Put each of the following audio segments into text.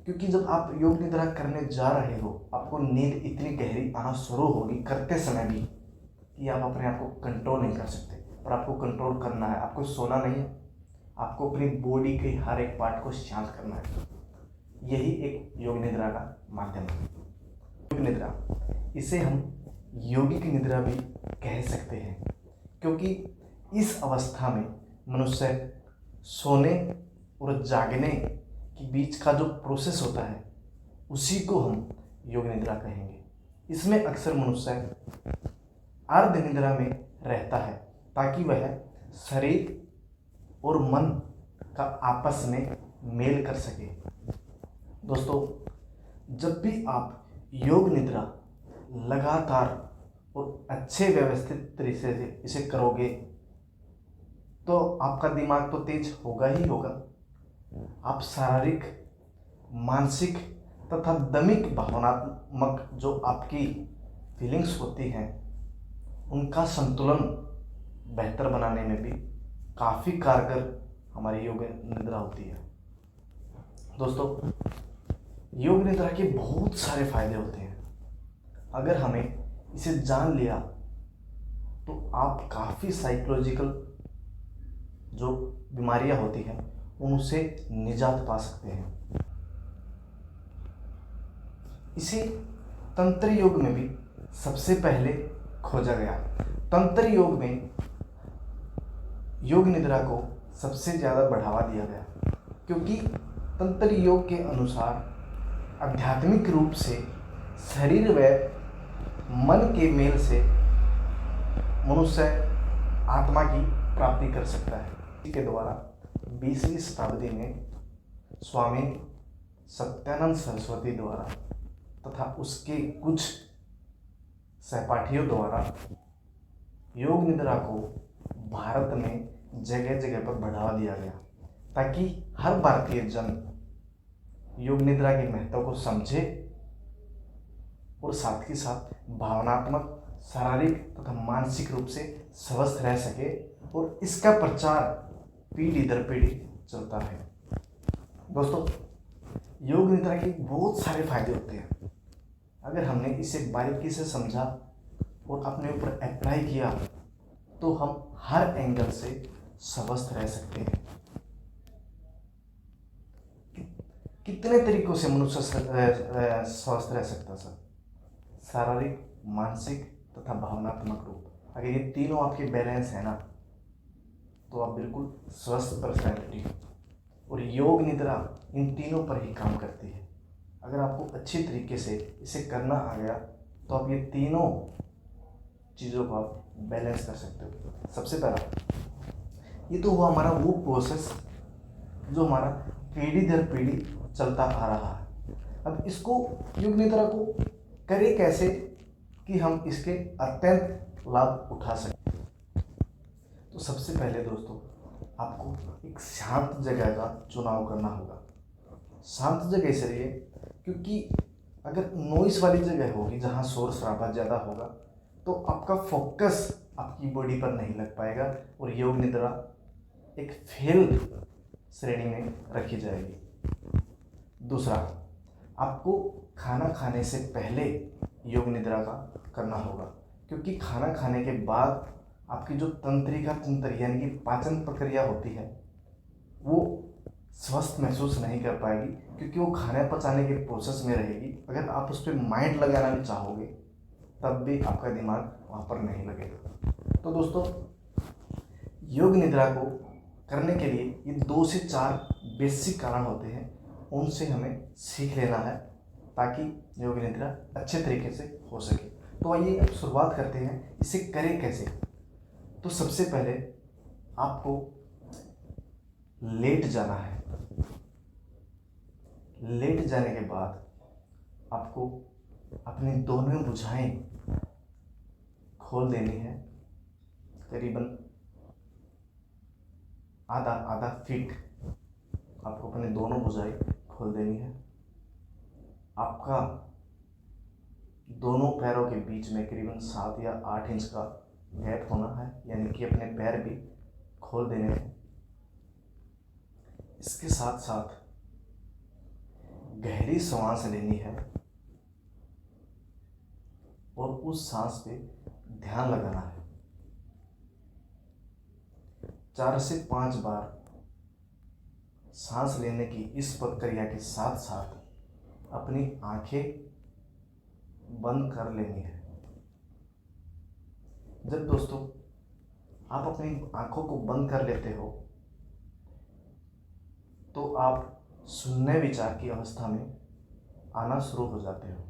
क्योंकि जब आप योग निद्रा करने जा रहे हो आपको नींद इतनी गहरी आना शुरू होगी करते समय भी कि आप अपने आप को कंट्रोल नहीं कर सकते। पर आपको कंट्रोल करना है, आपको सोना नहीं है, आपको अपनी बॉडी के हर एक पार्ट को शांत करना है। यही एक योग निद्रा का माध्यम है। योग निद्रा, इसे हम योगिक निद्रा भी कह सकते हैं, क्योंकि इस अवस्था में मनुष्य सोने और जागने के बीच का जो प्रोसेस होता है उसी को हम योग निद्रा कहेंगे। इसमें अक्सर मनुष्य अर्ध निद्रा में रहता है ताकि वह शरीर और मन का आपस में मेल कर सके। दोस्तों, जब भी आप योग निद्रा लगातार और अच्छे व्यवस्थित तरीके से इसे करोगे तो आपका दिमाग तो तेज होगा ही होगा। आप शारीरिक, मानसिक तथा दमिक भावनात्मक जो आपकी फीलिंग्स होती हैं उनका संतुलन बेहतर बनाने में भी काफ़ी कारगर हमारी योग निद्रा होती है। दोस्तों, योग निद्रा के बहुत सारे फायदे होते हैं। अगर हमें इसे जान लिया तो आप काफ़ी साइकोलॉजिकल जो बीमारियां होती हैं उनसे निजात पा सकते हैं। इसे तंत्र योग में भी सबसे पहले खोजा गया। तंत्र योग में योग निद्रा को सबसे ज़्यादा बढ़ावा दिया गया, क्योंकि तंत्र योग के अनुसार आध्यात्मिक रूप से शरीर व मन के मेल से मनुष्य आत्मा की प्राप्ति कर सकता है। इसके द्वारा 20वीं शताब्दी में स्वामी सत्यानंद सरस्वती द्वारा तथा उसके कुछ सहपाठियों द्वारा योग निद्रा को भारत में जगह जगह पर बढ़ावा दिया गया, ताकि हर भारतीय जन योग निद्रा के महत्व को समझे और साथ ही साथ भावनात्मक, शारीरिक तथा मानसिक रूप से स्वस्थ रह सके और इसका प्रचार पीढ़ी दर पीढ़ी चलता रहे। दोस्तों, योग निद्रा के बहुत सारे फायदे होते हैं। अगर हमने इसे बारीकी से समझा और अपने ऊपर अप्लाई किया तो हम हर एंगल से स्वस्थ रह सकते हैं। कितने तरीकों से मनुष्य स्वस्थ रह सकता है सर? शारीरिक, मानसिक तथा भावनात्मक रूप। अगर ये तीनों आपके बैलेंस है ना तो आप बिल्कुल स्वस्थ पर्सनैलिटी हो। और योग निद्रा इन तीनों पर ही काम करती है। अगर आपको अच्छी तरीके से इसे करना आ गया तो आप ये तीनों चीज़ों को आप बैलेंस कर सकते हो। सबसे पहला ये तो हुआ हमारा वो प्रोसेस जो हमारा पीढ़ी दर पीढ़ी चलता आ रहा है। अब इसको योग निद्रा को करें कैसे कि हम इसके अत्यंत लाभ उठा सकें। तो सबसे पहले दोस्तों, आपको एक शांत जगह का चुनाव करना होगा। शांत जगह इसलिए क्योंकि अगर नॉइस वाली जगह होगी जहाँ शोर शराबा ज़्यादा होगा तो आपका फोकस आपकी बॉडी पर नहीं लग पाएगा और योग निद्रा एक फेल श्रेणी में रखी जाएगी। दूसरा, आपको खाना खाने से पहले योग निद्रा का करना होगा, क्योंकि खाना खाने के बाद आपकी जो तंत्र यानी कि पाचन प्रक्रिया होती है वो स्वस्थ महसूस नहीं कर पाएगी, क्योंकि वो खाने पचाने के प्रोसेस में रहेगी। अगर आप उस पर माइंड लगाना भी चाहोगे तब भी आपका दिमाग वहाँ पर नहीं लगेगा। तो दोस्तों, योग निद्रा को करने के लिए ये 2 से 4 बेसिक कारण होते हैं, उनसे हमें सीख लेना है ताकि योग निद्रा अच्छे तरीके से हो सके। तो आइए अब शुरुआत करते हैं, इसे करें कैसे। तो सबसे पहले आपको लेट जाना है। लेट जाने के बाद आपको अपनी दोनों भुजाएं खोल देनी है, करीबन आधा फीट आपको अपने दोनों भुजाएं खोल देनी है। आपका दोनों पैरों के बीच में करीबन 7 या 8 इंच का गैप होना है, यानी कि अपने पैर भी खोल देने हैं। इसके साथ साथ गहरी गहरी सांस लेनी है और उस सांस पे ध्यान लगाना है। 4 से 5 बार सांस लेने की इस प्रक्रिया के साथ साथ अपनी आंखें बंद कर लेनी है। जब दोस्तों आप अपनी आंखों को बंद कर लेते हो तो आप शून्य विचार की अवस्था में आना शुरू हो जाते हो।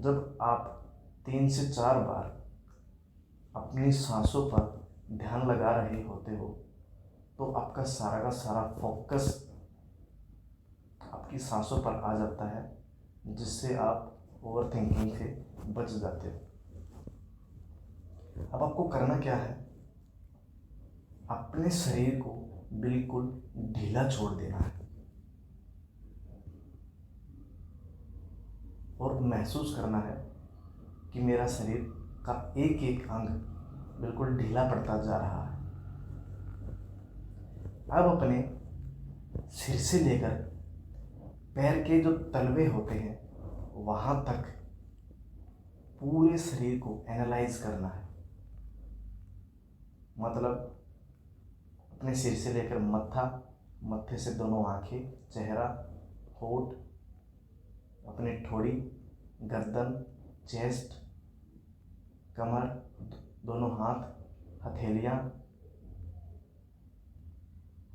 जब आप 3 से 4 बार अपनी सांसों पर ध्यान लगा रहे होते हो तो आपका सारा का सारा फोकस आपकी सांसों पर आ जाता है, जिससे आप ओवर थिंकिंग से बच जाते हो। अब आपको करना क्या है, अपने शरीर को बिल्कुल ढीला छोड़ देना है और महसूस करना है कि मेरा शरीर का एक एक अंग बिल्कुल ढीला पड़ता जा रहा है। अब अपने सिर से लेकर पैर के जो तलवे होते हैं वहां तक पूरे शरीर को एनालाइज करना है। मतलब अपने सिर से लेकर मत्था, मत्थे से दोनों आंखें, चेहरा, होठ, अपनी ठोड़ी, गर्दन, चेस्ट, कमर, दोनों हाथ, हथेलियां,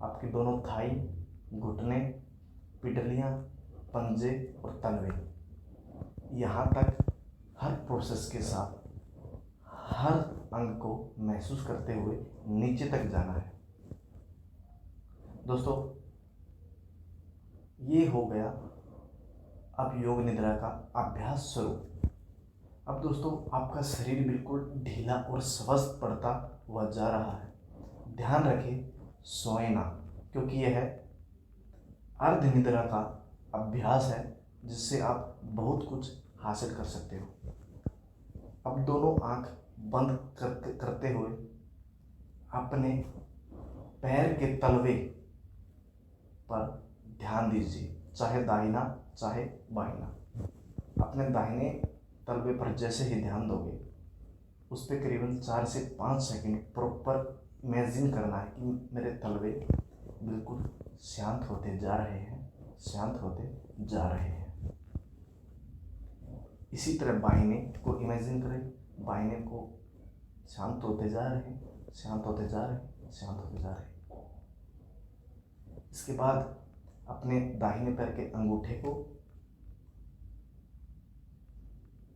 आपके दोनों थाई, घुटने, पिटलियां, पंजे और तलवे, यहाँ तक हर प्रोसेस के साथ हर अंग को महसूस करते हुए नीचे तक जाना है। दोस्तों ये हो गया अब योग निद्रा का अभ्यास शुरू। अब दोस्तों आपका शरीर बिल्कुल ढीला और स्वस्थ पड़ता हुआ जा रहा है। ध्यान रखें सोए ना, क्योंकि यह अर्ध निद्रा का अभ्यास है जिससे आप बहुत कुछ हासिल कर सकते हो। अब दोनों आंख बंद करते हुए अपने पैर के तलवे पर ध्यान दीजिए, चाहे दाहिना चाहे बाहिना। अपने दाहिने तलवे पर जैसे ही ध्यान दोगे उस पर करीबन 4 से 5 सेकंड प्रॉपर इमेजिन करना है कि मेरे तलवे बिल्कुल शांत होते जा रहे हैं, शांत होते जा रहे हैं। इसी तरह बाहिने को इमेजिन करें, बाहिने को शांत होते जा रहे हैं, शांत होते जा रहे हैं, शांत होते जा रहे हैं। इसके बाद अपने दाहिने पैर के अंगूठे को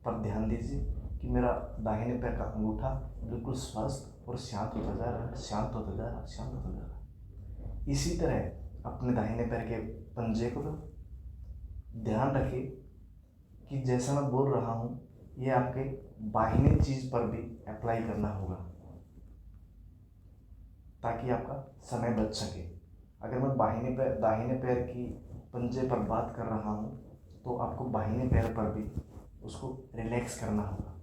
पर ध्यान दीजिए कि मेरा दाहिने पैर का अंगूठा बिल्कुल स्वस्थ और शांत होता जा रहा है, शांत होता जा रहा है, शांत होता जा रहा है। इसी तरह अपने दाहिने पैर के पंजे को ध्यान रखिए कि जैसा मैं बोल रहा हूँ ये आपके बाहिने चीज पर भी अप्लाई करना होगा ताकि आपका समय बच सके। अगर मैं दाहिने पैर की पंजे पर बात कर रहा हूँ तो आपको बाहिने पैर पर भी उसको रिलैक्स करना होगा।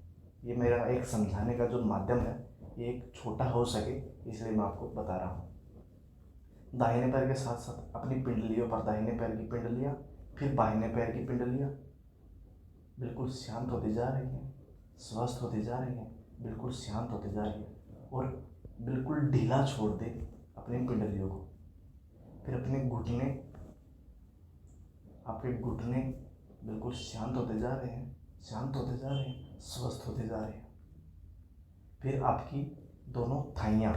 ये मेरा एक समझाने का जो माध्यम है ये एक छोटा हो सके इसलिए मैं आपको बता रहा हूँ। दाहिने पैर के साथ साथ अपनी पिंडलियों पर दाहिने पैर की पिंडलियाँ, फिर बाहिने पैर की पिंडलियाँ बिल्कुल शांत होती जा रही हैं, स्वस्थ होती जा रही हैं, बिल्कुल शांत होती जा रही है और बिल्कुल ढीला छोड़ दे अपनी पिंडलियों को। फिर अपने घुटने, आपके घुटने बिल्कुल शांत होते जा रहे हैं, शांत होते जा रहे हैं, स्वस्थ होते जा रहे हैं। फिर आपकी दोनों थाइयाँ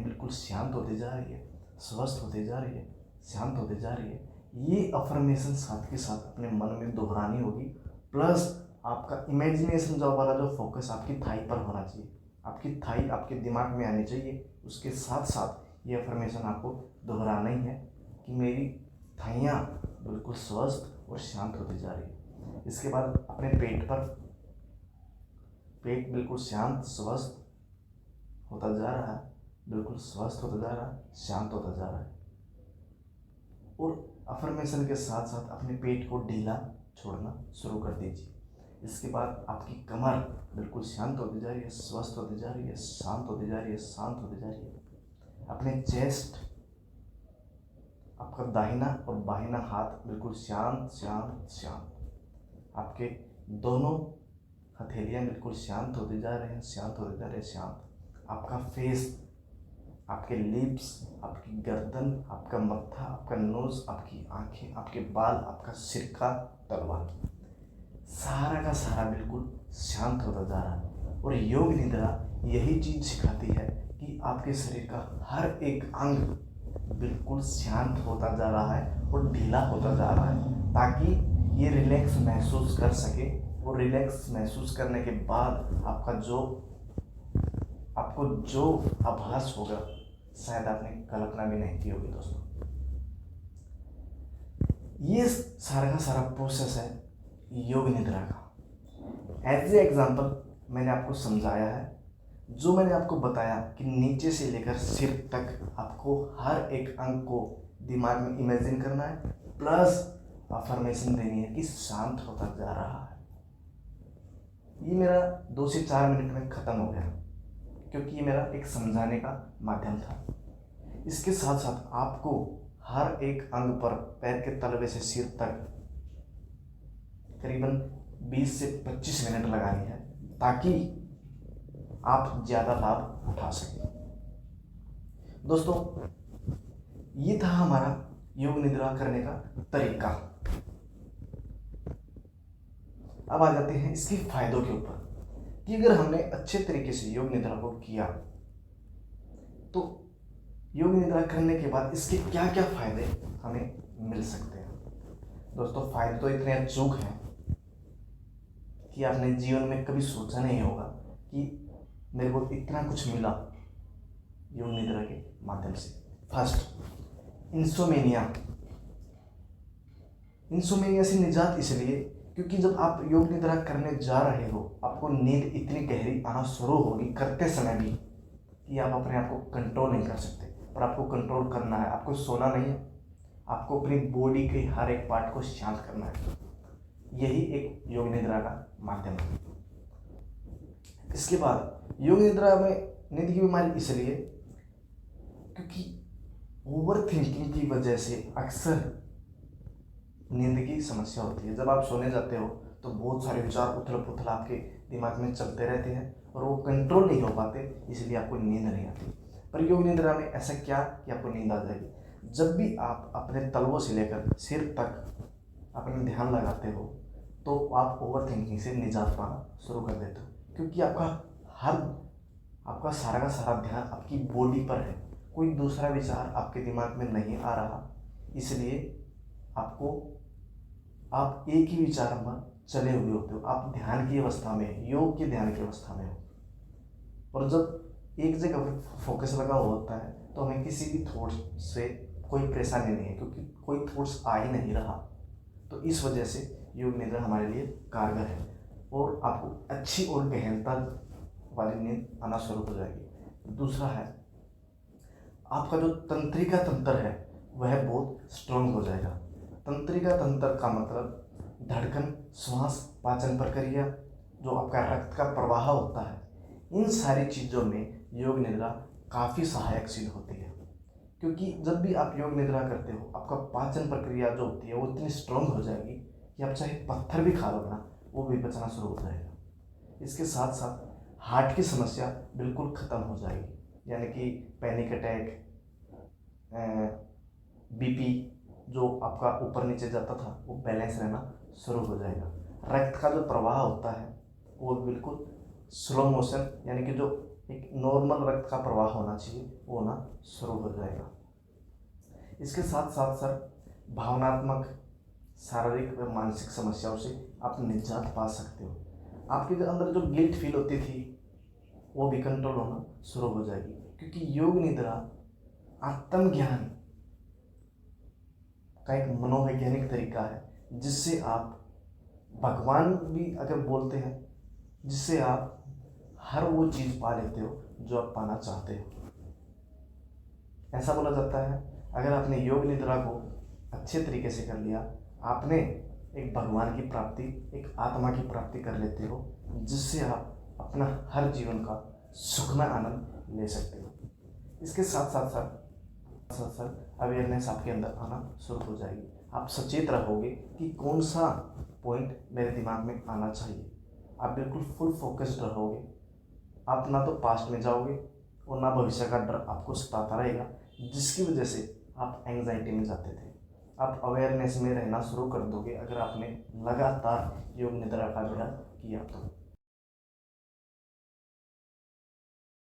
बिल्कुल शांत होती जा रही है, स्वस्थ होते जा रही है, शांत होते जा रही है। ये अफर्मेशन साथ के साथ अपने मन में दोहरानी होगी, प्लस आपका इमेजिनेशन जो वाला जो फोकस आपकी थाई पर होना चाहिए, आपकी थाई आपके दिमाग में आनी चाहिए। उसके साथ साथ ये अफर्मेशन आपको दोहराना ही है कि मेरी थाइयाँ बिल्कुल स्वस्थ और शांत होती जा रही है। इसके बाद अपने पेट बिल्कुल शांत स्वस्थ होता जा रहा है, बिल्कुल स्वस्थ होता जा रहा है, शांत होता जा रहा है। और अफर्मेशन के साथ साथ अपने पेट को ढीला छोड़ना शुरू कर दीजिए। इसके बाद आपकी कमर बिल्कुल शांत होती जा रही है, स्वस्थ होती जा रही है, शांत होती जा रही है, शांत होती जा रही है। अपने चेस्ट, आपका दाहिना और बाहिना हाथ बिल्कुल शांत शांत शांत। आपके दोनों हथेलियाँ बिल्कुल शांत होते जा रहे हैं, शांत होते जा रहे हैं, शांत। आपका फेस, आपके लिप्स, आपकी गर्दन, आपका मत्था, आपका नोज, आपकी आंखें, आपके बाल, आपका सिर का तलवा, सारा का सारा बिल्कुल शांत होता जा रहा है। और योग निद्रा यही चीज़ सिखाती है कि आपके शरीर का हर एक अंग बिल्कुल शांत होता जा रहा है और ढीला होता जा रहा है, ताकि ये रिलैक्स महसूस कर सके। और रिलैक्स महसूस करने के बाद आपको जो आभास होगा, शायद आपने कल्पना भी नहीं की होगी दोस्तों। ये सारा का सारा प्रोसेस है योग निद्रा का। एज ए एग्जाम्पल मैंने आपको समझाया है, जो मैंने आपको बताया कि नीचे से लेकर सिर तक आपको हर एक अंग को दिमाग में इमेजिन करना है, प्लस अफर्मेशन देनी है कि शांत होता जा रहा है। ये मेरा 2 से 4 मिनट में ख़त्म हो गया, क्योंकि ये मेरा एक समझाने का माध्यम था। इसके साथ साथ आपको हर एक अंग पर पैर के तलवे से सिर तक करीबन 20 से 25 मिनट लगानी है, ताकि आप ज़्यादा लाभ उठा सकें। दोस्तों, ये था हमारा योग निद्रा करने का तरीका। अब आ जाते हैं इसके फायदों के ऊपर, कि अगर हमने अच्छे तरीके से योग निद्रा को किया तो योग निद्रा करने के बाद इसके क्या क्या फायदे हमें मिल सकते हैं। दोस्तों, फायदे तो इतने अचूक हैं कि आपने जीवन में कभी सोचा नहीं होगा कि मेरे को इतना कुछ मिला योग निद्रा के माध्यम से। फर्स्ट, इंसोमेनिया से निजात इसलिए क्योंकि जब आप योग निद्रा करने जा रहे हो, आपको नींद इतनी गहरी आना शुरू होगी करते समय भी कि आप अपने आप को कंट्रोल नहीं कर सकते। पर आपको कंट्रोल करना है, आपको सोना नहीं है, आपको अपनी बॉडी के हर एक पार्ट को शांत करना है। यही एक योग निद्रा का माध्यम है। इसके बाद योग निद्रा में नींद की बीमारी इसलिए क्योंकि ओवर थिंकिंग की वजह से अक्सर नींद की समस्या होती है। जब आप सोने जाते हो तो बहुत सारे विचार उथल पुथल आपके दिमाग में चलते रहते हैं और वो कंट्रोल नहीं हो पाते, इसलिए आपको नींद नहीं आती। पर योग निद्रा में ऐसा क्या कि आपको नींद आ जाएगी। जब भी आप अपने तलवों से लेकर सिर तक अपना ध्यान लगाते हो तो आप ओवर थिंकिंग से निजात पाना शुरू कर देते हो, क्योंकि आपका सारा का सारा ध्यान आपकी बॉडी पर है, कोई दूसरा विचार आपके दिमाग में नहीं आ रहा। इसलिए आप एक ही विचार में चले हुए होते हो, आप ध्यान की अवस्था में, योग के ध्यान की अवस्था में हो। और जब एक जगह पर फोकस लगा हुआ होता है तो हमें किसी भी थॉट्स से कोई परेशानी नहीं है, क्योंकि कोई थॉट्स आ ही नहीं रहा। तो इस वजह से योग निद्रा हमारे लिए कारगर है और आपको अच्छी और गहनता वाली नींद आना शुरू हो जाएगी। दूसरा है, आपका जो तंत्रिका तंत्र है वह बहुत स्ट्रांग हो जाएगा। तंत्रिका तंत्र का मतलब धड़कन, श्वास, पाचन प्रक्रिया, जो आपका रक्त का प्रवाह होता है, इन सारी चीज़ों में योग निद्रा काफ़ी सहायक सिद्ध होती है। क्योंकि जब भी आप योग निद्रा करते हो, आपका पाचन प्रक्रिया जो होती है वो इतनी स्ट्रांग हो जाएगी कि आप चाहे पत्थर भी खा लो ना, वो भी पचना शुरू हो जाएगा। इसके साथ साथ हार्ट की समस्या बिल्कुल ख़त्म हो जाएगी, यानी कि पैनिक अटैक, बीपी जो आपका ऊपर नीचे जाता था वो बैलेंस रहना शुरू हो जाएगा। रक्त का जो प्रवाह होता है वो बिल्कुल स्लो मोशन, यानी कि जो एक नॉर्मल रक्त का प्रवाह होना चाहिए वो होना शुरू हो जाएगा। इसके साथ साथ सर, भावनात्मक, शारीरिक व मानसिक समस्याओं से आप निजात पा सकते हो। आपके अंदर जो गिल्ट फील होती थी वो भी कंट्रोल होना शुरू हो जाएगी, क्योंकि योग निद्रा आत्मज्ञान का एक मनोवैज्ञानिक तरीका है जिससे आप भगवान भी अगर बोलते हैं, जिससे आप हर वो चीज़ पा लेते हो जो आप पाना चाहते हो। ऐसा बोला जाता है, अगर आपने योग निद्रा को अच्छे तरीके से कर लिया, आपने एक भगवान की प्राप्ति, एक आत्मा की प्राप्ति कर लेते हो, जिससे आप अपना हर जीवन का सुखमय आनंद ले सकते हो। इसके साथ साथ साथ साथ अवेयरनेस आपके अंदर आना शुरू हो जाएगी। आप सचेत रहोगे कि कौन सा पॉइंट मेरे दिमाग में आना चाहिए। आप बिल्कुल फुल फोकस्ड रहोगे। आप ना तो पास्ट में जाओगे और ना भविष्य का डर आपको सताता रहेगा, जिसकी वजह से आप एंग्जाइटी में जाते थे। आप अवेयरनेस में रहना शुरू कर दोगे अगर आपने लगातार योग निद्रा का अभ्यास किया तो।